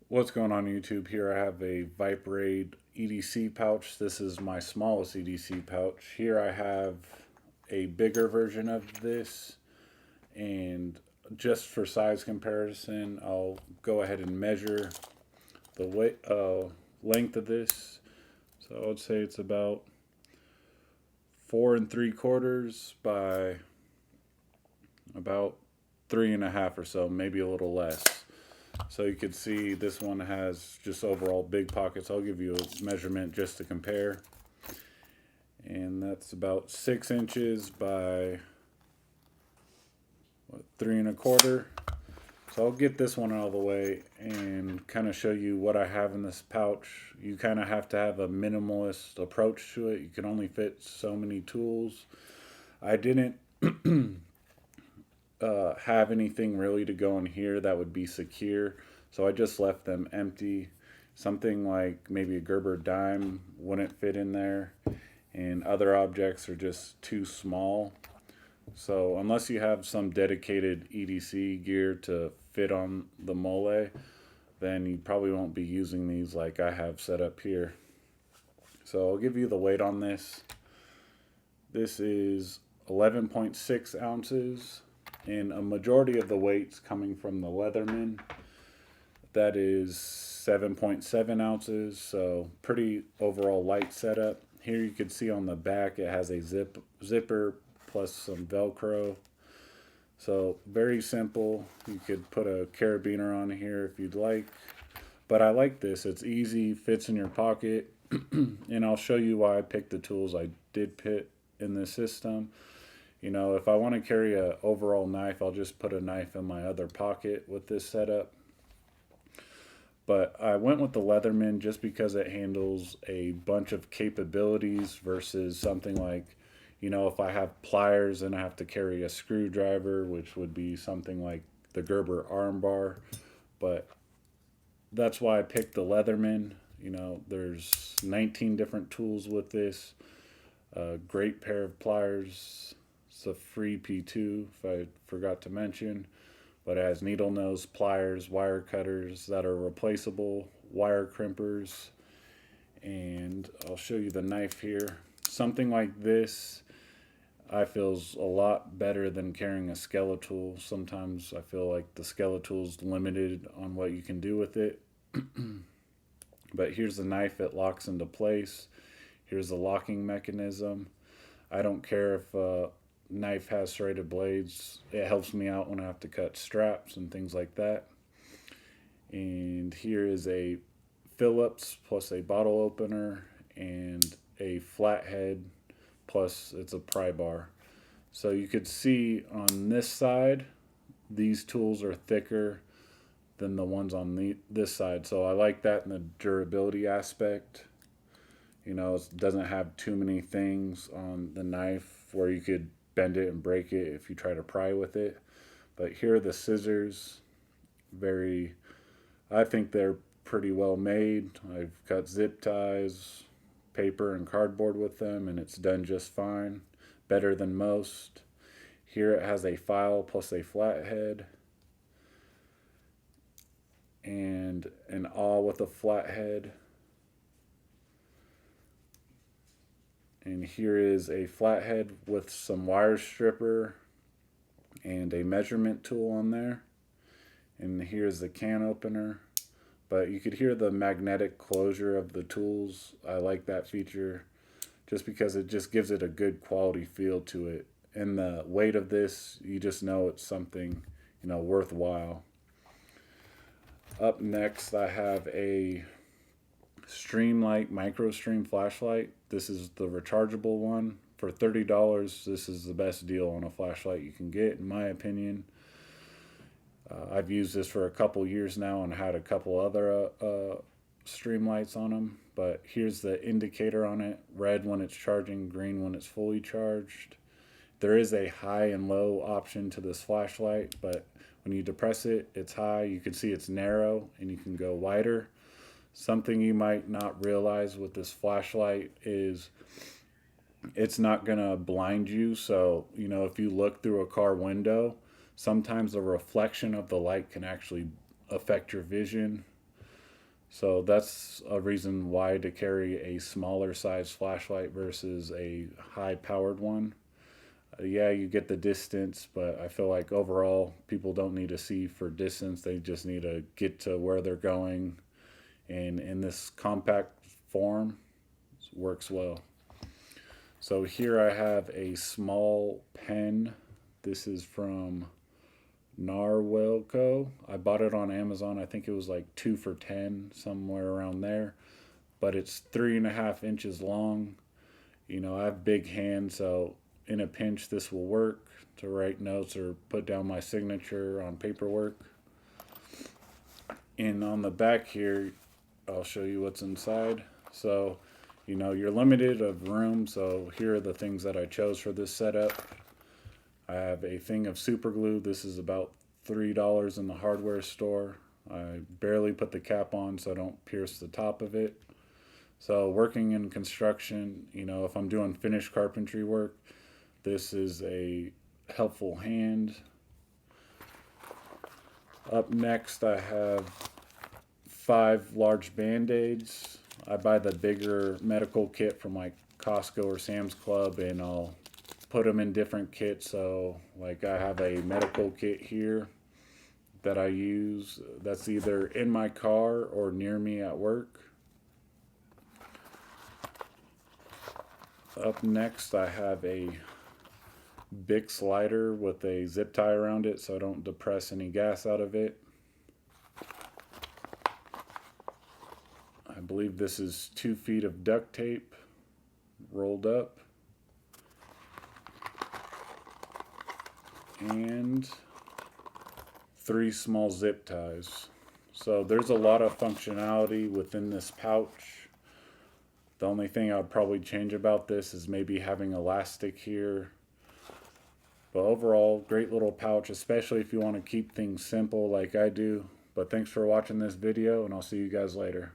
What's going on YouTube? Here I have a Viperade EDC pouch. This is my smallest EDC pouch. Here I have a bigger version of this, and just for size comparison, I'll go ahead and measure the length of this. So I would say it's about 4 3/4 by about 3.5 or so, maybe a little less. So you can see this one has just overall big pockets. I'll give you a measurement just to compare. And that's about 6 inches by 3 1/4. So I'll get this one out of the way and kind of show you what I have in this pouch. You kind of have to have a minimalist approach to it. You can only fit so many tools. I didn't have anything really to go in here that would be secure, so I just left them empty. Something like maybe a Gerber dime wouldn't fit in there, and other objects are just too small. So unless you have some dedicated EDC gear to fit on the mole, then you probably won't be using these like I have set up here. So I'll give you the weight on this. This is 11.6 ounces, and a majority of the weight's coming from the Leatherman. That is 7.7 ounces, so pretty overall light setup. Here you can see on the back it has a zipper plus some Velcro. So very simple. You could put a carabiner on here if you'd like. But I like this. It's easy, fits in your pocket. And I'll show you why I picked the tools I did put in this system. You know, if I want to carry a overall knife, I'll just put a knife in my other pocket with this setup. But I went with the Leatherman just because it handles a bunch of capabilities versus something like, you know, if I have pliers and I have to carry a screwdriver, which would be something like the Gerber arm bar. But that's why I picked the Leatherman. You know, there's 19 different tools with this. A great pair of pliers. It's a free P2, if I forgot to mention. But it has needle nose pliers, wire cutters that are replaceable, wire crimpers, and I'll show you the knife here. Something like this I feels a lot better than carrying a Skeletool. Sometimes I feel like the Skeletool's limited on what you can do with it. But here's the knife, it locks into place. Here's the locking mechanism. I don't care if knife has serrated blades. It helps me out when I have to cut straps and things like that. And here is a Phillips plus a bottle opener and a flathead plus it's a pry bar. So you could see on this side these tools are thicker than the ones on this side. So I like that in the durability aspect. You know, it doesn't have too many things on the knife where you could bend it and break it if you try to pry with it. But here are the scissors. I think they're pretty well made. I've cut zip ties, paper, and cardboard with them, and it's done just fine. Better than most. Here it has a file plus a flathead, and an awl with a flathead. And here is a flathead with some wire stripper and a measurement tool on there. And here's the can opener. But you could hear the magnetic closure of the tools. I like that feature just because it just gives it a good quality feel to it. And the weight of this, you just know it's something, you know, worthwhile. Up next, I have a Streamlight micro stream flashlight. This is the rechargeable one. For $30, this is the best deal on a flashlight you can get, in my opinion. I've used this for a couple years now and had a couple other stream lights on them. But here's the indicator on it. Red when it's charging, green when it's fully charged. There is a high and low option to this flashlight, but when you depress it, it's high. You can see it's narrow and you can go wider. Something you might not realize with this flashlight is it's not going to blind you. So, you know, if you look through a car window, sometimes the reflection of the light can actually affect your vision. So that's a reason why to carry a smaller size flashlight versus a high powered one. Yeah, you get the distance, but I feel like overall people don't need to see for distance. They just need to get to where they're going. And in this compact form, it works well. So here I have a small pen. This is from Narwelco. I bought it on Amazon. I think it was like 2 for $10, somewhere around there. But it's 3.5 inches long. You know, I have big hands, so in a pinch, this will work to write notes or put down my signature on paperwork. And on the back here, I'll show you what's inside. So, you know, you're limited of room, so here are the things that I chose for this setup. I have a thing of super glue. This is about $3 in the hardware store. I barely put the cap on so I don't pierce the top of it. So working in construction, you know, if I'm doing finished carpentry work, this is a helpful hand. Up next, I have 5 large Band-Aids. I buy the bigger medical kit from like Costco or Sam's Club, and I'll put them in different kits. So like I have a medical kit here that I use that's either in my car or near me at work. Up next, I have a Bic slider with a zip tie around it so I don't depress any gas out of it. I believe this is 2 feet of duct tape rolled up. And 3 small zip ties. So there's a lot of functionality within this pouch. The only thing I would probably change about this is maybe having elastic here. But overall, great little pouch, especially if you want to keep things simple like I do. But thanks for watching this video, and I'll see you guys later.